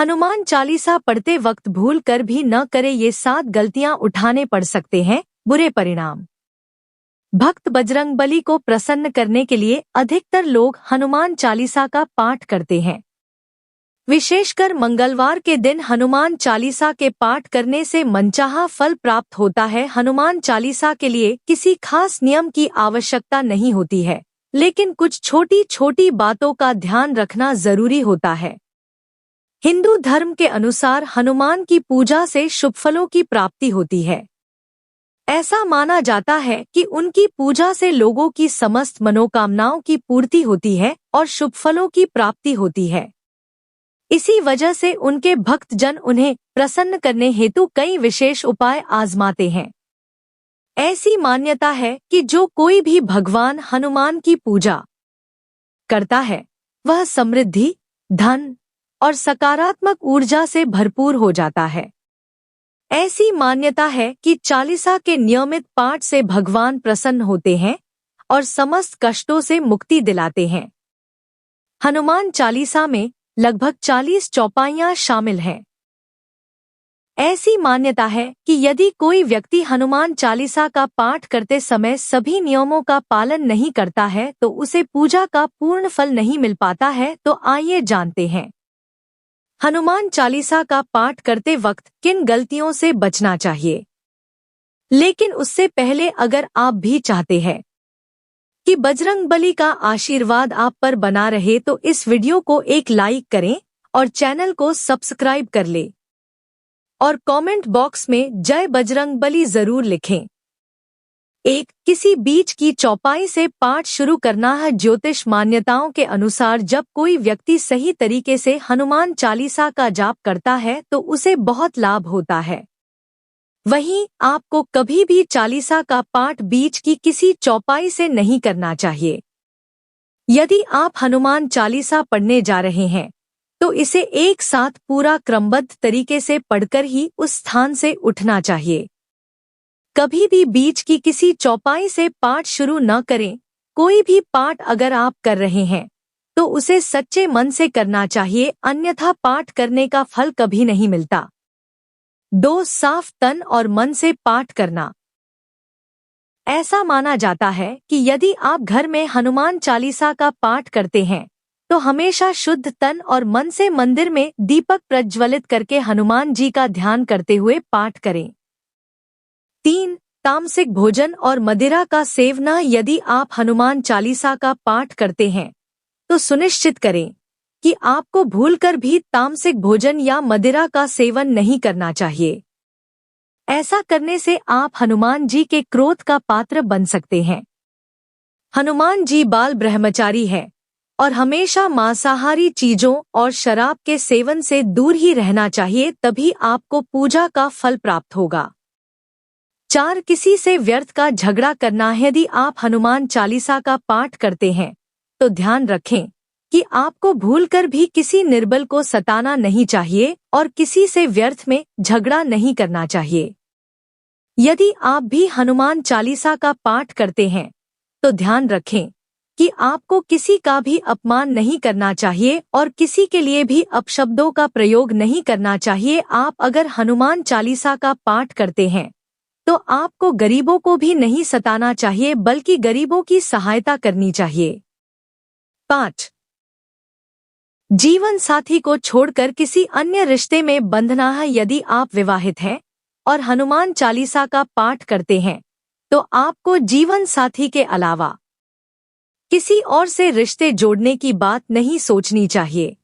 हनुमान चालीसा पढ़ते वक्त भूल कर भी न करे, ये 7 गलतियां उठाने पड़ सकते हैं बुरे परिणाम। भक्त बजरंगबली को प्रसन्न करने के लिए अधिकतर लोग हनुमान चालीसा का पाठ करते हैं। विशेषकर मंगलवार के दिन हनुमान चालीसा के पाठ करने से मनचाहा फल प्राप्त होता है। हनुमान चालीसा के लिए किसी खास नियम की आवश्यकता नहीं होती है, लेकिन कुछ छोटी छोटी बातों का ध्यान रखना जरूरी होता है। हिंदू धर्म के अनुसार हनुमान की पूजा से शुभ फलों की प्राप्ति होती है। ऐसा माना जाता है कि उनकी पूजा से लोगों की समस्त मनोकामनाओं की पूर्ति होती है और शुभ फलों की प्राप्ति होती है। इसी वजह से उनके भक्तजन उन्हें प्रसन्न करने हेतु कई विशेष उपाय आजमाते हैं। ऐसी मान्यता है कि जो कोई भी भगवान हनुमान की पूजा करता है वह समृद्धि, धन और सकारात्मक ऊर्जा से भरपूर हो जाता है। ऐसी मान्यता है कि चालीसा के नियमित पाठ से भगवान प्रसन्न होते हैं और समस्त कष्टों से मुक्ति दिलाते हैं। हनुमान चालीसा में लगभग 40 चौपाइयां शामिल हैं। ऐसी मान्यता है कि यदि कोई व्यक्ति हनुमान चालीसा का पाठ करते समय सभी नियमों का पालन नहीं करता है तो उसे पूजा का पूर्ण फल नहीं मिल पाता है। तो आइए जानते हैं हनुमान चालीसा का पाठ करते वक्त किन गलतियों से बचना चाहिए। लेकिन उससे पहले अगर आप भी चाहते हैं कि बजरंगबली का आशीर्वाद आप पर बना रहे तो इस वीडियो को एक लाइक करें और चैनल को सब्सक्राइब कर ले और कमेंट बॉक्स में जय बजरंगबली जरूर लिखें। 1. किसी बीच की चौपाई से पाठ शुरू करना है। ज्योतिष मान्यताओं के अनुसार जब कोई व्यक्ति सही तरीके से हनुमान चालीसा का जाप करता है तो उसे बहुत लाभ होता है। वहीं आपको कभी भी चालीसा का पाठ बीच की किसी चौपाई से नहीं करना चाहिए। यदि आप हनुमान चालीसा पढ़ने जा रहे हैं तो इसे एक साथ पूरा क्रमबद्ध तरीके से पढ़कर ही उस स्थान से उठना चाहिए। कभी भी बीच की किसी चौपाई से पाठ शुरू न करें। कोई भी पाठ अगर आप कर रहे हैं तो उसे सच्चे मन से करना चाहिए, अन्यथा पाठ करने का फल कभी नहीं मिलता। 2. साफ तन और मन से पाठ करना। ऐसा माना जाता है कि यदि आप घर में हनुमान चालीसा का पाठ करते हैं तो हमेशा शुद्ध तन और मन से मंदिर में दीपक प्रज्वलित करके हनुमान जी का ध्यान करते हुए पाठ करें। 3. तामसिक भोजन और मदिरा का सेवन। यदि आप हनुमान चालीसा का पाठ करते हैं तो सुनिश्चित करें कि आपको भूलकर भी तामसिक भोजन या मदिरा का सेवन नहीं करना चाहिए। ऐसा करने से आप हनुमान जी के क्रोध का पात्र बन सकते हैं। हनुमान जी बाल ब्रह्मचारी है और हमेशा मांसाहारी चीजों और शराब के सेवन से दूर ही रहना चाहिए, तभी आपको पूजा का फल प्राप्त होगा। 4. किसी से व्यर्थ का झगड़ा करना। यदि आप हनुमान चालीसा का पाठ करते हैं तो ध्यान रखें कि आपको भूलकर भी किसी निर्बल को सताना नहीं चाहिए और किसी से व्यर्थ में झगड़ा नहीं करना चाहिए। यदि आप भी हनुमान चालीसा का पाठ करते हैं तो ध्यान रखें कि आपको किसी का भी अपमान नहीं करना चाहिए और किसी के लिए भी अपशब्दों का प्रयोग नहीं करना चाहिए। आप अगर हनुमान चालीसा का पाठ करते हैं तो आपको गरीबों को भी नहीं सताना चाहिए, बल्कि गरीबों की सहायता करनी चाहिए। 5. जीवन साथी को छोड़कर किसी अन्य रिश्ते में बंधना है। यदि आप विवाहित हैं और हनुमान चालीसा का पाठ करते हैं तो आपको जीवन साथी के अलावा किसी और से रिश्ते जोड़ने की बात नहीं सोचनी चाहिए।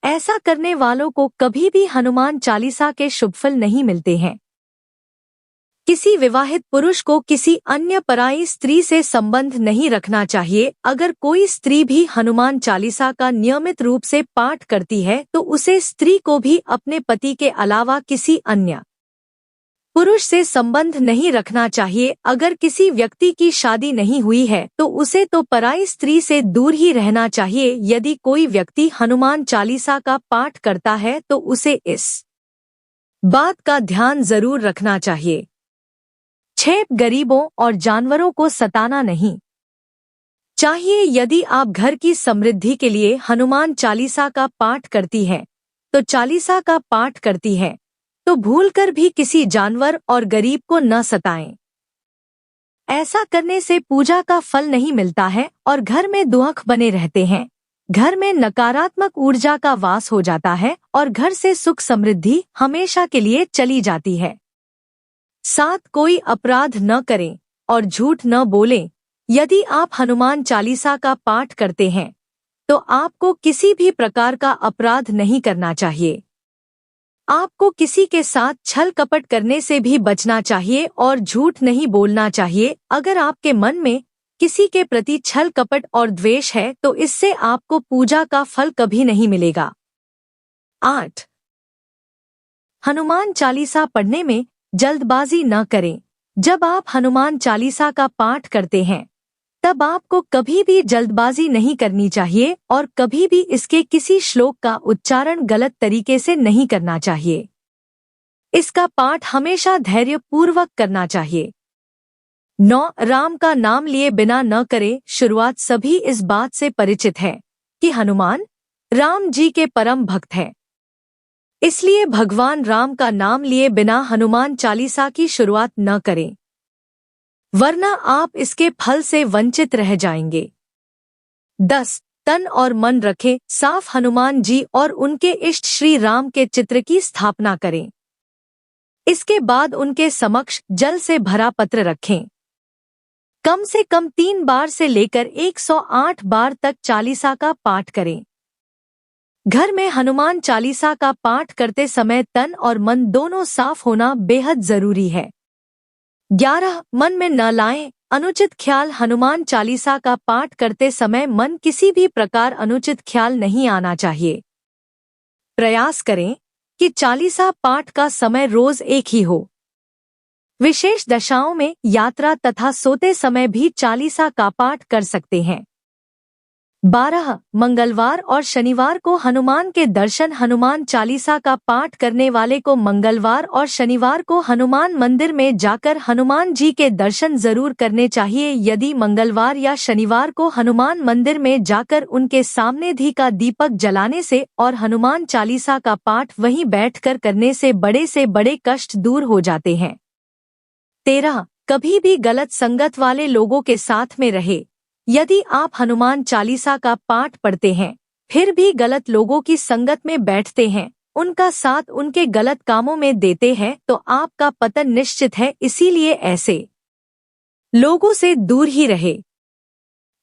ऐसा करने वालों को कभी भी हनुमान चालीसा के शुभ फल नहीं मिलते हैं। किसी विवाहित पुरुष को किसी अन्य पराई स्त्री से संबंध नहीं रखना चाहिए। अगर कोई स्त्री भी हनुमान चालीसा का नियमित रूप से पाठ करती है तो उसे स्त्री को भी अपने पति के अलावा किसी अन्य पुरुष से संबंध नहीं रखना चाहिए। अगर किसी व्यक्ति की शादी नहीं हुई है तो उसे तो पराई स्त्री से दूर ही रहना चाहिए। यदि कोई व्यक्ति हनुमान चालीसा का पाठ करता है तो उसे इस बात का ध्यान जरूर रखना चाहिए। 6. गरीबों और जानवरों को सताना नहीं चाहिए। यदि आप घर की समृद्धि के लिए हनुमान चालीसा का पाठ करती हैं तो चालीसा का पाठ करती हैं, तो भूलकर भी किसी जानवर और गरीब को न सताएं। ऐसा करने से पूजा का फल नहीं मिलता है और घर में दुख बने रहते हैं। घर में नकारात्मक ऊर्जा का वास हो जाता है और घर से सुख समृद्धि हमेशा के लिए चली जाती है। 7 कोई अपराध न करें और झूठ न बोलें। यदि आप हनुमान चालीसा का पाठ करते हैं तो आपको किसी भी प्रकार का अपराध नहीं करना चाहिए। आपको किसी के साथ छल कपट करने से भी बचना चाहिए और झूठ नहीं बोलना चाहिए। अगर आपके मन में किसी के प्रति छल कपट और द्वेष है तो इससे आपको पूजा का फल कभी नहीं मिलेगा। 8 हनुमान चालीसा पढ़ने में जल्दबाजी न करें। जब आप हनुमान चालीसा का पाठ करते हैं तब आपको कभी भी जल्दबाजी नहीं करनी चाहिए और कभी भी इसके किसी श्लोक का उच्चारण गलत तरीके से नहीं करना चाहिए। इसका पाठ हमेशा धैर्य पूर्वक करना चाहिए। 9 राम का नाम लिए बिना न करे। शुरुआत सभी इस बात से परिचित है कि हनुमान राम जी के परम भक्त हैं। इसलिए भगवान राम का नाम लिए बिना हनुमान चालीसा की शुरुआत न करें, वरना आप इसके फल से वंचित रह जाएंगे। 10 तन और मन रखें साफ। हनुमान जी और उनके इष्ट श्री राम के चित्र की स्थापना करें। इसके बाद उनके समक्ष जल से भरा पत्र रखें। कम से कम 3 बार से लेकर 108 बार तक चालीसा का पाठ करें। घर में हनुमान चालीसा का पाठ करते समय तन और मन दोनों साफ होना बेहद जरूरी है। 11 मन में न लाएं अनुचित ख्याल। हनुमान चालीसा का पाठ करते समय मन किसी भी प्रकार अनुचित ख्याल नहीं आना चाहिए। प्रयास करें कि चालीसा पाठ का समय रोज एक ही हो। विशेष दशाओं में यात्रा तथा सोते समय भी चालीसा का पाठ कर सकते हैं। 12 मंगलवार और शनिवार को हनुमान के दर्शन। हनुमान चालीसा का पाठ करने वाले को मंगलवार और शनिवार को हनुमान मंदिर में जाकर हनुमान जी के दर्शन जरूर करने चाहिए। यदि मंगलवार या शनिवार को हनुमान मंदिर में जाकर उनके सामने घी का दीपक जलाने से और हनुमान चालीसा का पाठ वहीं बैठकर करने से बड़े कष्ट दूर हो जाते हैं। 13 कभी भी गलत संगत वाले लोगों के साथ में रहे। यदि आप हनुमान चालीसा का पाठ पढ़ते हैं फिर भी गलत लोगों की संगत में बैठते हैं, उनका साथ उनके गलत कामों में देते हैं तो आपका पतन निश्चित है। इसीलिए ऐसे लोगों से दूर ही रहे।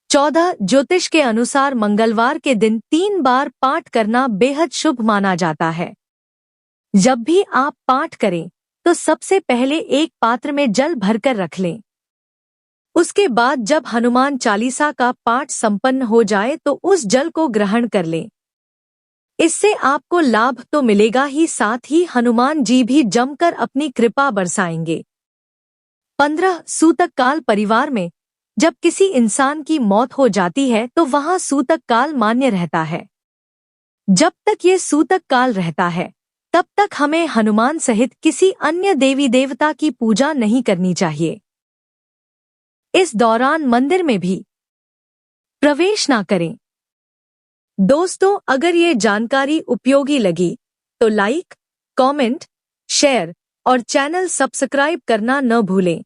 14 ज्योतिष के अनुसार मंगलवार के दिन 3 बार पाठ करना बेहद शुभ माना जाता है। जब भी आप पाठ करें तो सबसे पहले एक पात्र में जल भरकर रख लें। उसके बाद जब हनुमान चालीसा का पाठ संपन्न हो जाए तो उस जल को ग्रहण कर लें। इससे आपको लाभ तो मिलेगा ही, साथ ही हनुमान जी भी जमकर अपनी कृपा बरसाएंगे। 15 सूतक काल। परिवार में जब किसी इंसान की मौत हो जाती है तो वहां सूतक काल मान्य रहता है। जब तक ये सूतक काल रहता है तब तक हमें हनुमान सहित किसी अन्य देवी देवता की पूजा नहीं करनी चाहिए। इस दौरान मंदिर में भी प्रवेश ना करें। दोस्तों, अगर ये जानकारी उपयोगी लगी तो लाइक, कमेंट, शेयर और चैनल सब्सक्राइब करना न भूलें।